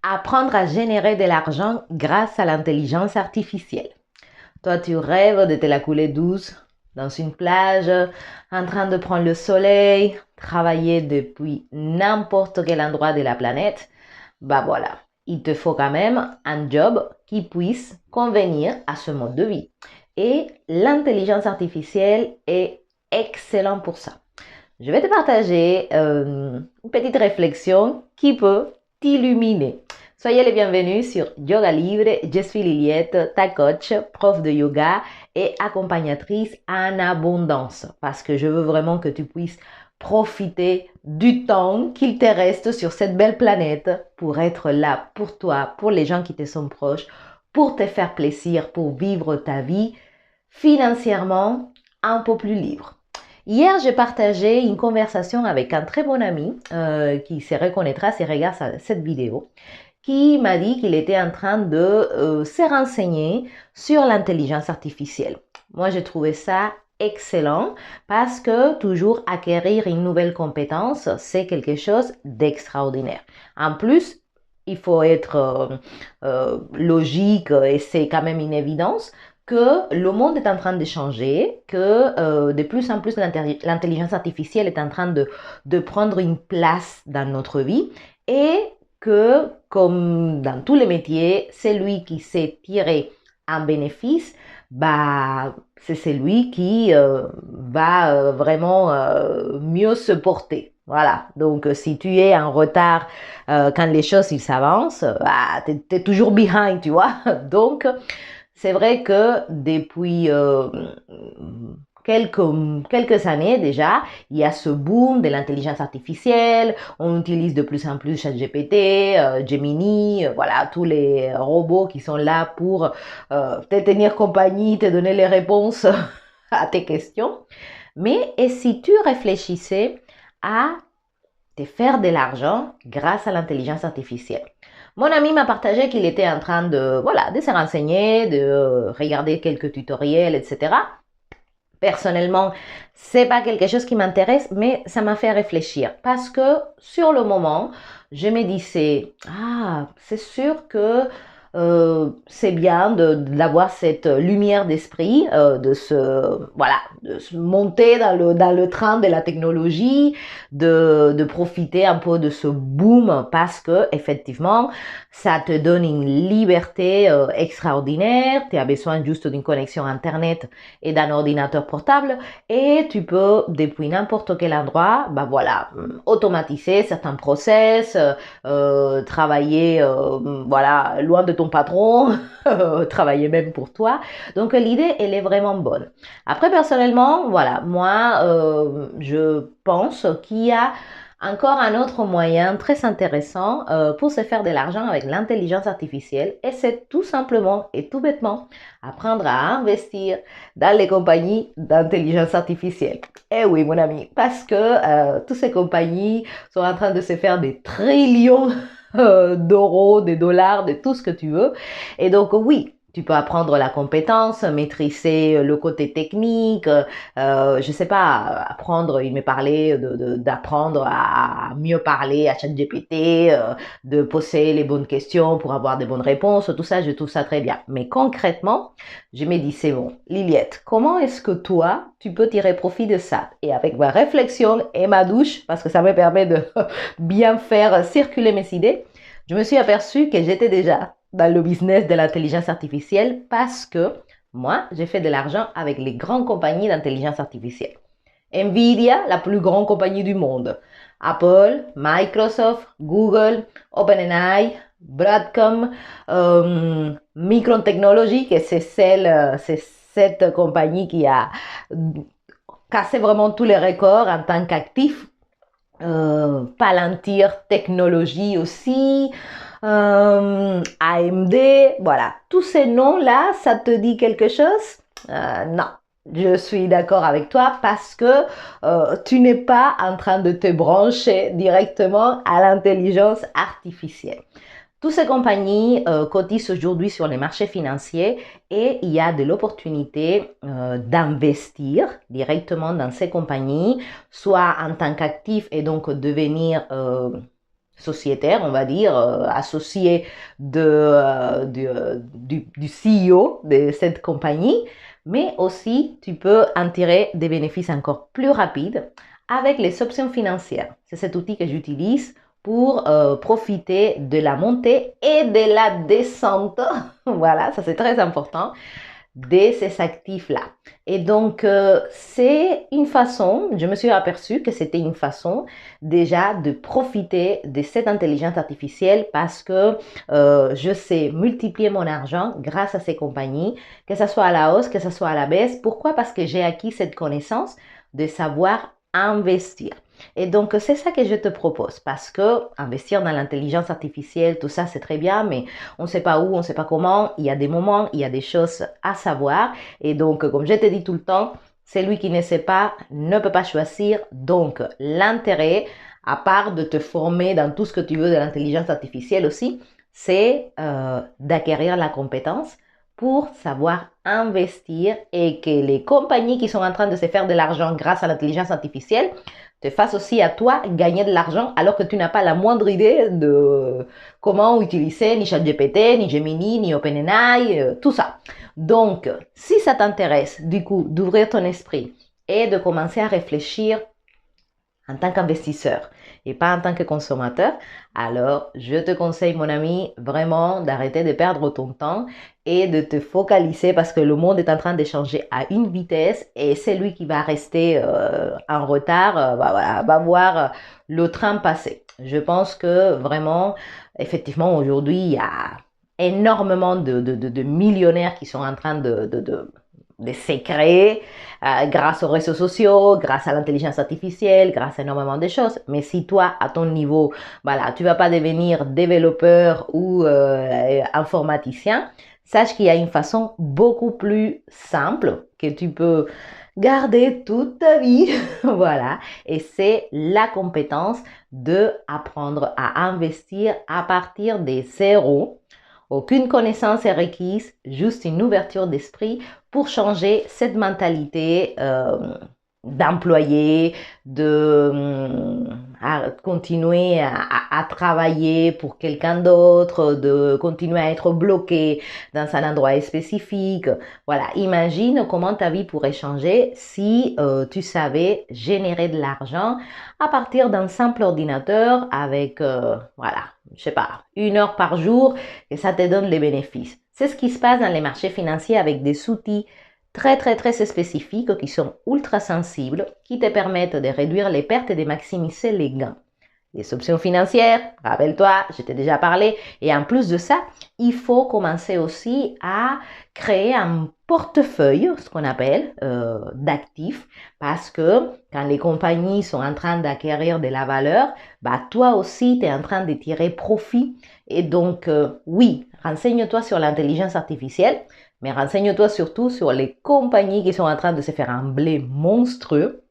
Apprendre à générer de l'argent grâce à l'intelligence artificielle. Toi, tu rêves de te la couler douce dans une plage, en train de prendre le soleil, travailler depuis n'importe quel endroit de la planète. Bah voilà, il te faut quand même un job qui puisse convenir à ce mode de vie. Et l'intelligence artificielle est excellent pour ça. Je vais te partager une petite réflexion qui peut t'illuminer. Soyez les bienvenus sur Yoga Libre. Je suis Liliette, ta coach, prof de yoga et accompagnatrice en abondance parce que je veux vraiment que tu puisses profiter du temps qu'il te reste sur cette belle planète pour être là pour toi, pour les gens qui te sont proches, pour te faire plaisir, pour vivre ta vie financièrement un peu plus libre. Hier, j'ai partagé une conversation avec un très bon ami qui se reconnaîtra s'il regarde cette vidéo, qui m'a dit qu'il était en train de se renseigner sur l'intelligence artificielle. Moi, j'ai trouvé ça excellent parce que toujours acquérir une nouvelle compétence, c'est quelque chose d'extraordinaire. En plus, il faut être logique et c'est quand même une évidence que le monde est en train de changer, que de plus en plus l'intelligence artificielle est en train de prendre une place dans notre vie et que, comme dans tous les métiers, celui qui sait tirer un bénéfice, bah, c'est celui qui va vraiment mieux se porter. Voilà, donc si tu es en retard quand les choses s'avancent, bah, tu es toujours behind, tu vois. Donc, c'est vrai que depuis quelques années déjà, il y a ce boom de l'intelligence artificielle. On utilise de plus en plus ChatGPT, Gemini, voilà, tous les robots qui sont là pour te tenir compagnie, te donner les réponses à tes questions. Mais et si tu réfléchissais à te faire de l'argent grâce à l'intelligence artificielle? Mon ami m'a partagé qu'il était en train de, voilà, de se renseigner, de regarder quelques tutoriels, etc. Personnellement, c'est pas quelque chose qui m'intéresse, mais ça m'a fait réfléchir parce que sur le moment, je me disais, ah, c'est sûr que c'est bien d'avoir cette lumière d'esprit, voilà, de se monter dans le train de la technologie, de profiter un peu de ce boom parce que effectivement, ça te donne une liberté extraordinaire. Tu as besoin juste d'une connexion Internet et d'un ordinateur portable et tu peux depuis n'importe quel endroit, bah voilà, automatiser certains process, travailler voilà, loin de ton patron, travailler même pour toi. Donc l'idée, elle est vraiment bonne. Après, personnellement, voilà, moi, je pense qu'il y a encore un autre moyen très intéressant pour se faire de l'argent avec l'intelligence artificielle et c'est tout simplement et tout bêtement apprendre à investir dans les compagnies d'intelligence artificielle. Eh oui, mon ami, parce que toutes ces compagnies sont en train de se faire des trillions d'euros, de dollars, de tout ce que tu veux. Et donc, oui, tu peux apprendre la compétence, maîtriser le côté technique, je sais pas, apprendre, il me parlait d'apprendre à mieux parler à ChatGPT, de poser les bonnes questions pour avoir des bonnes réponses, tout ça, je trouve ça très bien. Mais concrètement, je me dis, c'est bon, Liliette, comment est-ce que toi, tu peux tirer profit de ça? Et avec ma réflexion et ma douche, parce que ça me permet de bien faire circuler mes idées, je me suis aperçue que j'étais déjà dans le business de l'intelligence artificielle parce que moi, j'ai fait de l'argent avec les grandes compagnies d'intelligence artificielle. Nvidia, la plus grande compagnie du monde. Apple, Microsoft, Google, OpenAI, Broadcom, Micron Technology, que c'est cette compagnie qui a cassé vraiment tous les records en tant qu'actif. Palantir Technologies aussi, AMD, voilà. Tous ces noms-là, ça te dit quelque chose? Non. Je suis d'accord avec toi parce que tu n'es pas en train de te brancher directement à l'intelligence artificielle. Toutes ces compagnies cotisent aujourd'hui sur les marchés financiers et il y a de l'opportunité d'investir directement dans ces compagnies, soit en tant qu'actif et donc devenir sociétaire, on va dire, associé du CEO de cette compagnie, mais aussi tu peux en tirer des bénéfices encore plus rapides avec les options financières. C'est cet outil que j'utilise pour profiter de la montée et de la descente. Voilà, ça c'est très important de ces actifs-là. Et donc, c'est une façon, je me suis aperçue que c'était une façon déjà de profiter de cette intelligence artificielle parce que je sais multiplier mon argent grâce à ces compagnies, que ce soit à la hausse, que ce soit à la baisse. Pourquoi? Parce que j'ai acquis cette connaissance de savoir investir. Et donc, c'est ça que je te propose parce que investir dans l'intelligence artificielle, tout ça, c'est très bien, mais on ne sait pas où, on ne sait pas comment. Il y a des moments, il y a des choses à savoir. Et donc, comme je te dis tout le temps, celui qui ne sait pas ne peut pas choisir. Donc, l'intérêt, à part de te former dans tout ce que tu veux de l'intelligence artificielle aussi, c'est d'acquérir la compétence pour savoir investir et que les compagnies qui sont en train de se faire de l'argent grâce à l'intelligence artificielle te fassent aussi à toi gagner de l'argent alors que tu n'as pas la moindre idée de comment utiliser ni ChatGPT, ni Gemini, ni OpenAI, tout ça. Donc, si ça t'intéresse, du coup, d'ouvrir ton esprit et de commencer à réfléchir en tant qu'investisseur et pas en tant que consommateur, alors je te conseille, mon ami, vraiment d'arrêter de perdre ton temps et de te focaliser parce que le monde est en train de changer à une vitesse et celui qui va rester en retard va voir le train passer. Je pense que vraiment, effectivement, aujourd'hui, il y a énormément de millionnaires qui sont en train de se créer grâce aux réseaux sociaux, grâce à l'intelligence artificielle, grâce à énormément de choses. Mais si toi, à ton niveau, voilà, tu vas pas devenir développeur ou informaticien, sache qu'il y a une façon beaucoup plus simple que tu peux garder toute ta vie, voilà, et c'est la compétence de apprendre à investir à partir des zéros. Aucune connaissance est requise, juste une ouverture d'esprit pour changer cette mentalité d'employé, à continuer à travailler pour quelqu'un d'autre, de continuer à être bloqué dans un endroit spécifique. Voilà, imagine comment ta vie pourrait changer si tu savais générer de l'argent à partir d'un simple ordinateur avec, voilà, je sais pas, 1 heure par jour et ça te donne les bénéfices. C'est ce qui se passe dans les marchés financiers avec des outils très spécifiques qui sont ultra sensibles, qui te permettent de réduire les pertes et de maximiser les gains. Les options financières, rappelle-toi, je t'ai déjà parlé, et en plus de ça, il faut commencer aussi à créer un portefeuille, ce qu'on appelle, d'actifs, parce que quand les compagnies sont en train d'acquérir de la valeur, bah toi aussi, tu es en train de tirer profit. Et donc, oui, renseigne-toi sur l'intelligence artificielle, mais renseigne-toi surtout sur les compagnies qui sont en train de se faire un blé monstrueux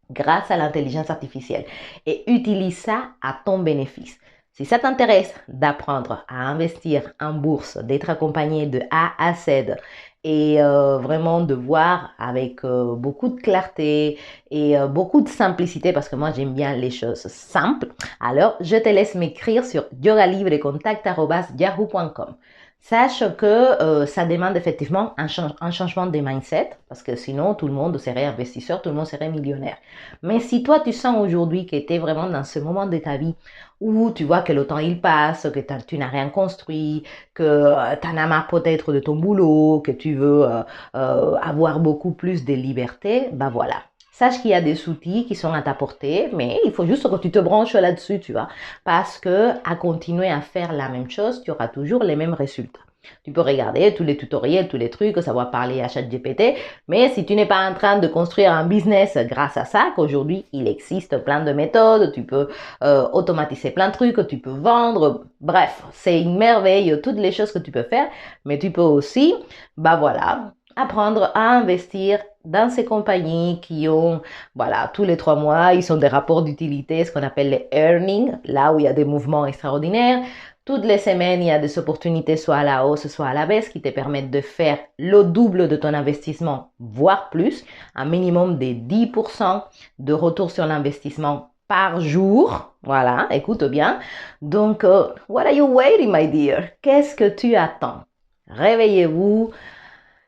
grâce à l'intelligence artificielle et utilise ça à ton bénéfice. Si ça t'intéresse d'apprendre à investir en bourse, d'être accompagné de A à Z et vraiment de voir avec beaucoup de clarté et beaucoup de simplicité parce que moi j'aime bien les choses simples, alors je te laisse m'écrire sur yogalibrecontact@yahoo.com. Sache que ça demande effectivement un changement de mindset parce que sinon tout le monde serait investisseur, tout le monde serait millionnaire. Mais si toi tu sens aujourd'hui que tu es vraiment dans ce moment de ta vie où tu vois que le temps il passe, que tu n'as rien construit, que tu en as marre peut-être de ton boulot, que tu veux avoir beaucoup plus de liberté, ben voilà. Sache qu'il y a des outils qui sont à ta portée, mais il faut juste que tu te branches là-dessus, tu vois. Parce que à continuer à faire la même chose, tu auras toujours les mêmes résultats. Tu peux regarder tous les tutoriels, tous les trucs, savoir parler à ChatGPT, mais si tu n'es pas en train de construire un business grâce à ça, qu'aujourd'hui il existe plein de méthodes, tu peux automatiser plein de trucs, tu peux vendre, bref, c'est une merveille toutes les choses que tu peux faire, mais tu peux aussi, bah voilà, apprendre à investir dans ces compagnies qui ont, voilà, tous les 3 mois, ils ont des rapports d'utilité, ce qu'on appelle les earnings, là où il y a des mouvements extraordinaires. Toutes les semaines, il y a des opportunités soit à la hausse, soit à la baisse qui te permettent de faire le double de ton investissement, voire plus, un minimum de 10% de retour sur l'investissement par jour. Voilà, écoute bien. Donc, what are you waiting, my dear? Qu'est-ce que tu attends? Réveillez-vous,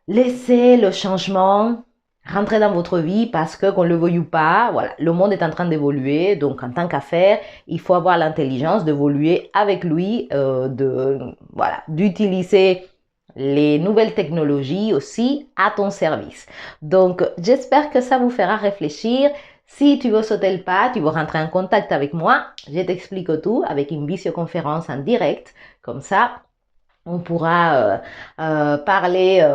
laissez le changement rentrer dans votre vie parce que qu'on le veuille ou pas, voilà, le monde est en train d'évoluer. Donc, en tant qu'affaire, il faut avoir l'intelligence d'évoluer avec lui, voilà, d'utiliser les nouvelles technologies aussi à ton service. Donc, j'espère que ça vous fera réfléchir. Si tu veux sauter le pas, tu veux rentrer en contact avec moi, je t'explique tout avec une visioconférence en direct. Comme ça, on pourra parler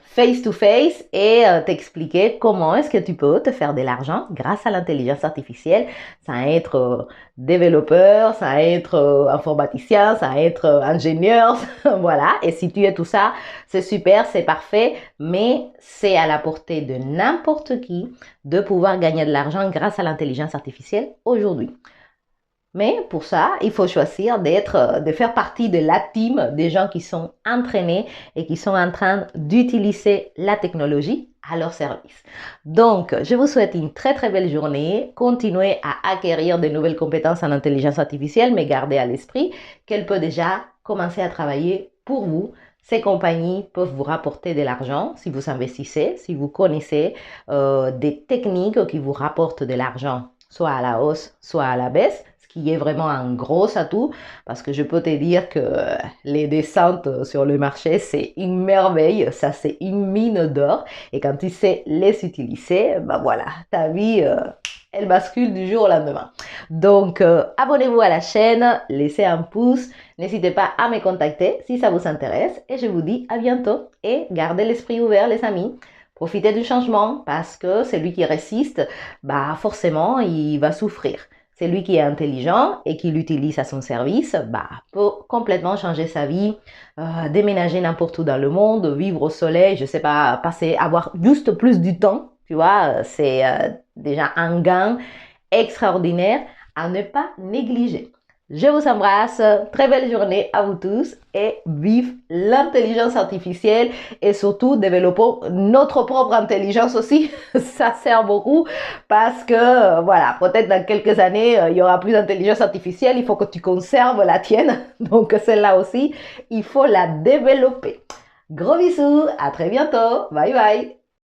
face to face et t'expliquer comment est-ce que tu peux te faire de l'argent grâce à l'intelligence artificielle, sans être développeur, sans être informaticien, sans être ingénieur, voilà. Et si tu es tout ça, c'est super, c'est parfait, mais c'est à la portée de n'importe qui de pouvoir gagner de l'argent grâce à l'intelligence artificielle aujourd'hui. Mais pour ça, il faut choisir de faire partie de la team des gens qui sont entraînés et qui sont en train d'utiliser la technologie à leur service. Donc, je vous souhaite une très très belle journée. Continuez à acquérir de nouvelles compétences en intelligence artificielle, mais gardez à l'esprit qu'elle peut déjà commencer à travailler pour vous. Ces compagnies peuvent vous rapporter de l'argent si vous investissez, si vous connaissez des techniques qui vous rapportent de l'argent, soit à la hausse, soit à la baisse, qui est vraiment un gros atout parce que je peux te dire que les descentes sur le marché, c'est une merveille, ça c'est une mine d'or et quand tu sais les utiliser, ben voilà, ta vie, elle bascule du jour au lendemain. Donc, abonnez-vous à la chaîne, laissez un pouce, n'hésitez pas à me contacter si ça vous intéresse et je vous dis à bientôt et gardez l'esprit ouvert les amis. Profitez du changement parce que celui qui résiste, bah forcément, il va souffrir. Celui qui est intelligent et qui l'utilise à son service, bah, peut complètement changer sa vie, déménager n'importe où dans le monde, vivre au soleil, je sais pas, avoir juste plus du temps, tu vois, c'est déjà un gain extraordinaire à ne pas négliger. Je vous embrasse, très belle journée à vous tous et vive l'intelligence artificielle et surtout développons notre propre intelligence aussi. Ça sert beaucoup parce que voilà, peut-être dans quelques années, il y aura plus d'intelligence artificielle, il faut que tu conserves la tienne. Donc celle-là aussi, il faut la développer. Gros bisous, à très bientôt, bye bye.